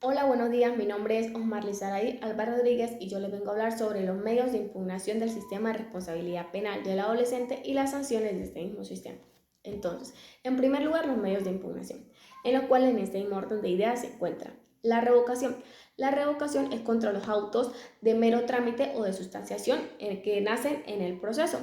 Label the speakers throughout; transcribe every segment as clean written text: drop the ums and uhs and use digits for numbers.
Speaker 1: Hola, buenos días. Mi nombre es Osmar Lizaraí Álvarez Rodríguez y yo les vengo a hablar sobre los medios de impugnación del sistema de responsabilidad penal del adolescente y las sanciones de este mismo sistema. Entonces, en primer lugar, los medios de impugnación, en los cuales en este mismo orden de ideas se encuentra la revocación. La revocación es contra los autos de mero trámite o de sustanciación que nacen en el proceso.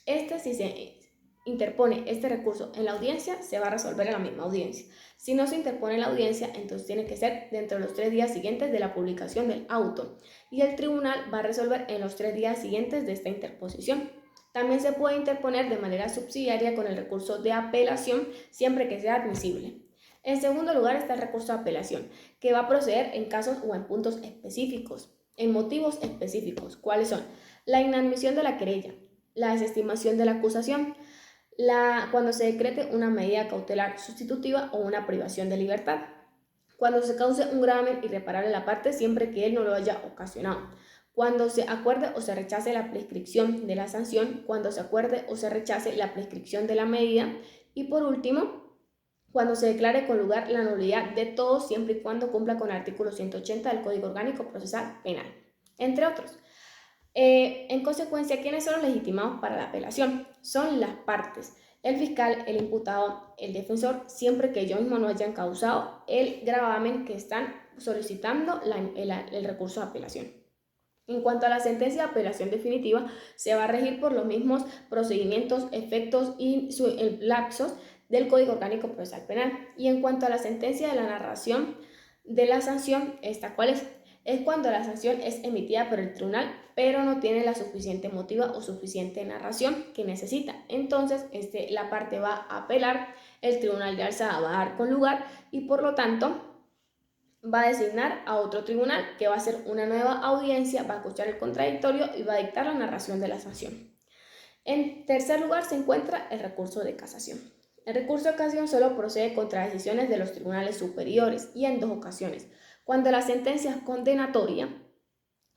Speaker 1: Si se interpone este recurso en la audiencia, se va a resolver en la misma audiencia. Si no se interpone en la audiencia, entonces tiene que ser dentro de los 3 días siguientes de la publicación del auto y el tribunal va a resolver en los 3 días siguientes de esta interposición. También se puede interponer de manera subsidiaria con el recurso de apelación siempre que sea admisible. En segundo lugar está el recurso de apelación, que va a proceder en casos o en puntos específicos, en motivos específicos. ¿Cuáles son? La inadmisión de la querella, la desestimación de la acusación, cuando se decrete una medida cautelar sustitutiva o una privación de libertad, cuando se cause un gravamen irreparable a la parte siempre que él no lo haya ocasionado, cuando se acuerde o se rechace la prescripción de la sanción, cuando se acuerde o se rechace la prescripción de la medida y por último, cuando se declare con lugar la nulidad de todo siempre y cuando cumpla con el artículo 180 del Código Orgánico Procesal Penal, entre otros. En consecuencia, ¿quiénes son los legitimados para la apelación? Son las partes, el fiscal, el imputado, el defensor, siempre que ellos mismos no hayan causado el gravamen que están solicitando el recurso de apelación. En cuanto a la sentencia de apelación definitiva, se va a regir por los mismos procedimientos, efectos y lapsos del Código Orgánico Procesal Penal. Y en cuanto a la sentencia de la narración de la sanción, ¿esta cuál es? Es cuando la sanción es emitida por el tribunal, pero no tiene la suficiente motiva o suficiente narración que necesita. Entonces, la parte va a apelar, el tribunal de alzada va a dar con lugar y por lo tanto va a designar a otro tribunal que va a hacer una nueva audiencia, va a escuchar el contradictorio y va a dictar la narración de la sanción. En tercer lugar se encuentra el recurso de casación. El recurso de casación solo procede contra decisiones de los tribunales superiores y en dos ocasiones. Cuando la sentencia es condenatoria,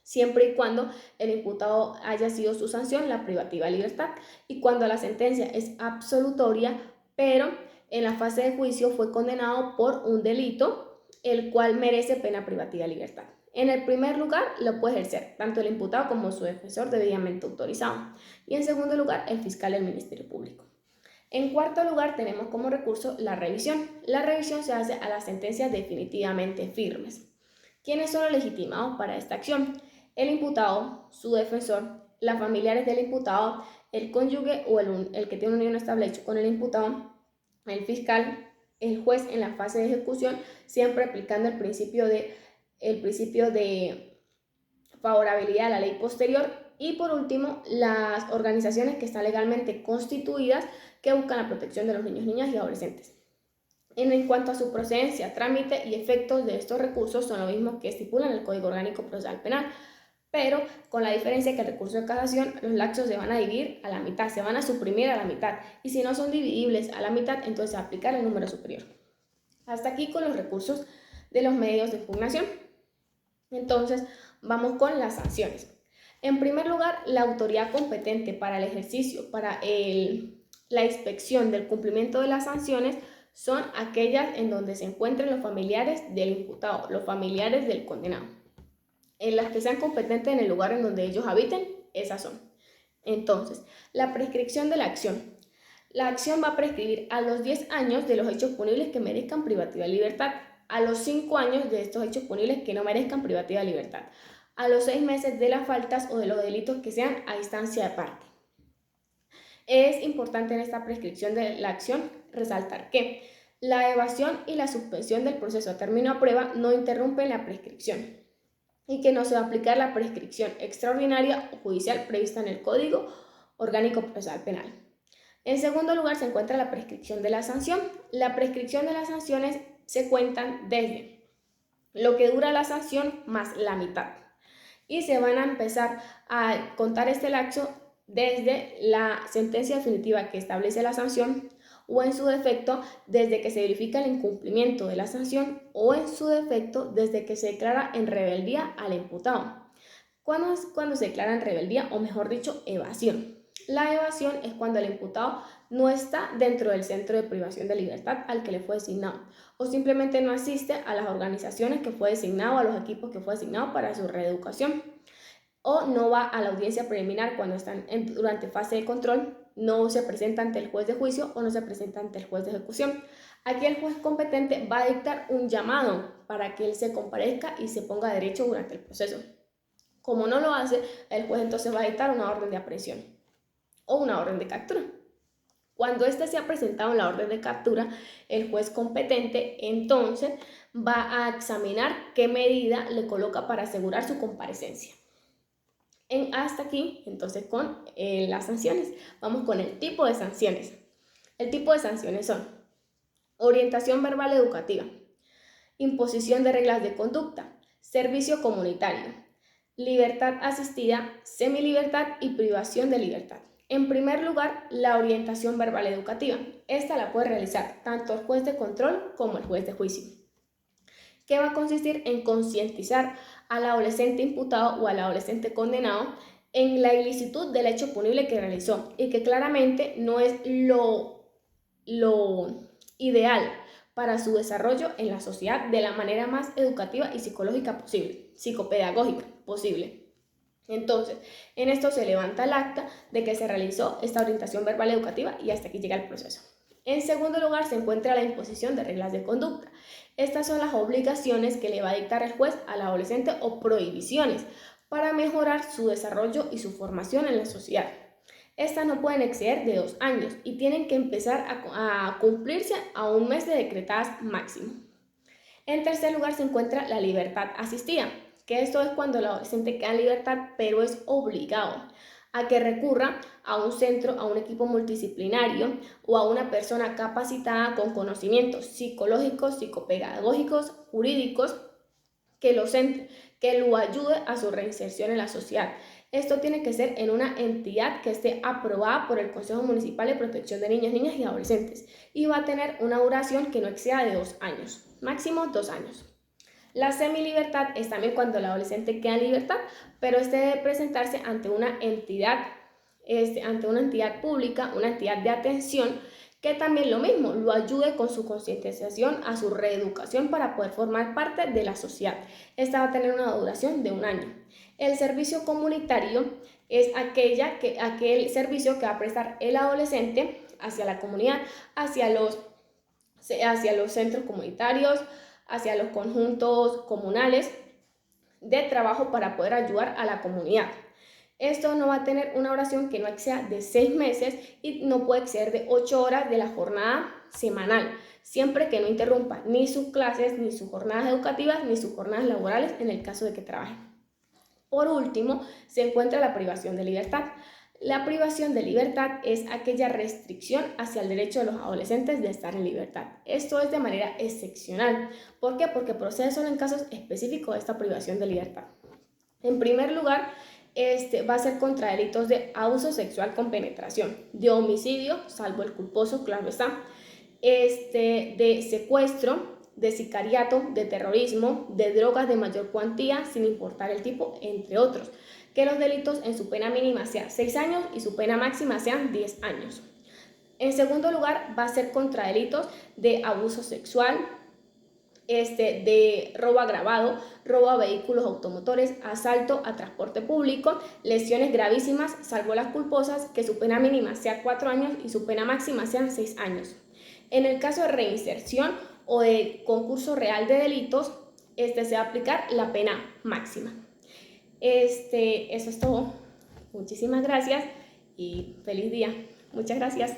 Speaker 1: siempre y cuando el imputado haya sido su sanción la privativa de libertad, y cuando la sentencia es absolutoria, pero en la fase de juicio fue condenado por un delito, el cual merece pena privativa de libertad. En el primer lugar lo puede ejercer tanto el imputado como su defensor debidamente autorizado. Y en segundo lugar, el fiscal y el Ministerio Público. En cuarto lugar, tenemos como recurso la revisión. La revisión se hace a las sentencias definitivamente firmes. ¿Quiénes son los legitimados para esta acción? El imputado, su defensor, las familiares del imputado, el cónyuge o el que tiene una unión estable hecho con el imputado, el fiscal, el juez en la fase de ejecución, siempre aplicando el principio de favorabilidad a la ley posterior y por último las organizaciones que están legalmente constituidas que buscan la protección de los niños, niñas y adolescentes. En cuanto a su procedencia, trámite y efectos de estos recursos son los mismos que estipulan el Código Orgánico Procesal Penal, pero con la diferencia que el recurso de casación, los lapsos se van a dividir a la mitad, se van a suprimir a la mitad, y si no son dividibles a la mitad, entonces se va a aplicar el número superior. Hasta aquí con los recursos de los medios de impugnación. Entonces, vamos con las sanciones. En primer lugar, la autoridad competente para el ejercicio, la inspección del cumplimiento de las sanciones son aquellas en donde se encuentren los familiares del imputado, los familiares del condenado. En las que sean competentes en el lugar en donde ellos habiten, esas son. Entonces, la prescripción de la acción. La acción va a prescribir a los 10 años de los hechos punibles que merezcan privativa de libertad, a los 5 años de estos hechos punibles que no merezcan privativa de libertad, a los 6 meses de las faltas o de los delitos que sean a instancia de parte. Es importante en esta prescripción de la acción resaltar que la evasión y la suspensión del proceso a término a prueba no interrumpen la prescripción y que no se va a aplicar la prescripción extraordinaria o judicial prevista en el Código Orgánico Procesal Penal. En segundo lugar se encuentra la prescripción de la sanción. La prescripción de las sanciones se cuentan desde lo que dura la sanción más la mitad y se van a empezar a contar este lapso desde la sentencia definitiva que establece la sanción o en su defecto desde que se verifica el incumplimiento de la sanción o en su defecto desde que se declara en rebeldía al imputado. ¿Cuándo es cuando se declara en rebeldía o mejor dicho evasión? La evasión es cuando el imputado no está dentro del centro de privación de libertad al que le fue designado o simplemente no asiste a las organizaciones que fue designado, a los equipos que fue designado para su reeducación, o no va a la audiencia preliminar cuando están durante fase de control, no se presenta ante el juez de juicio o no se presenta ante el juez de ejecución. Aquí el juez competente va a dictar un llamado para que él se comparezca y se ponga derecho durante el proceso. Como no lo hace, el juez entonces va a dictar una orden de aprehensión o una orden de captura. Cuando éste se ha presentado en la orden de captura, el juez competente entonces va a examinar qué medida le coloca para asegurar su comparecencia. Hasta aquí, entonces, con las sanciones. Vamos con el tipo de sanciones. El tipo de sanciones son orientación verbal educativa, imposición de reglas de conducta, servicio comunitario, libertad asistida, semilibertad y privación de libertad. En primer lugar, la orientación verbal educativa. Esta la puede realizar tanto el juez de control como el juez de juicio, que va a consistir en concientizar al adolescente imputado o al adolescente condenado en la ilicitud del hecho punible que realizó y que claramente no es lo ideal para su desarrollo en la sociedad de la manera más educativa y psicológica posible, psicopedagógica posible. Entonces, en esto se levanta el acta de que se realizó esta orientación verbal educativa y hasta aquí llega el proceso. En segundo lugar, se encuentra la imposición de reglas de conducta. Estas son las obligaciones que le va a dictar el juez al adolescente o prohibiciones para mejorar su desarrollo y su formación en la sociedad. Estas no pueden exceder de 2 años y tienen que empezar a cumplirse a un mes de decretadas máximo. En tercer lugar se encuentra la libertad asistida, que esto es cuando el adolescente queda en libertad, pero es obligado a que recurra a un centro, a un equipo multidisciplinario o a una persona capacitada con conocimientos psicológicos, psicopedagógicos, jurídicos, que lo ayude a su reinserción en la sociedad. Esto tiene que ser en una entidad que esté aprobada por el Consejo Municipal de Protección de Niños, Niñas y Adolescentes y va a tener una duración que no exceda de 2 años, máximo 2 años. La semilibertad es también cuando el adolescente queda en libertad, pero este debe presentarse ante una entidad pública, una entidad de atención, que también lo mismo, lo ayude con su concientización a su reeducación para poder formar parte de la sociedad. Esta va a tener una duración de 1 año. El servicio comunitario es aquel servicio que va a prestar el adolescente hacia la comunidad, hacia los centros comunitarios, hacia los conjuntos comunales de trabajo para poder ayudar a la comunidad. Esto no va a tener una duración que no exceda de 6 meses y no puede exceder de 8 horas de la jornada semanal, siempre que no interrumpa ni sus clases, ni sus jornadas educativas, ni sus jornadas laborales en el caso de que trabaje. Por último, se encuentra la privación de libertad. La privación de libertad es aquella restricción hacia el derecho de los adolescentes de estar en libertad. Esto es de manera excepcional. ¿Por qué? Porque procede solo en casos específicos de esta privación de libertad. En primer lugar, va a ser contra delitos de abuso sexual con penetración, de homicidio, salvo el culposo, claro está, de secuestro, de sicariato, de terrorismo, de drogas de mayor cuantía, sin importar el tipo, entre otros. Que los delitos en su pena mínima sean 6 años y su pena máxima sean 10 años. En segundo lugar, va a ser contra delitos de abuso sexual, de robo agravado, robo a vehículos automotores, asalto a transporte público, lesiones gravísimas, salvo las culposas, que su pena mínima sea 4 años y su pena máxima sean 6 años. En el caso de reinserción o de concurso real de delitos, se va a aplicar la pena máxima. Eso es todo. Muchísimas gracias y feliz día. Muchas gracias.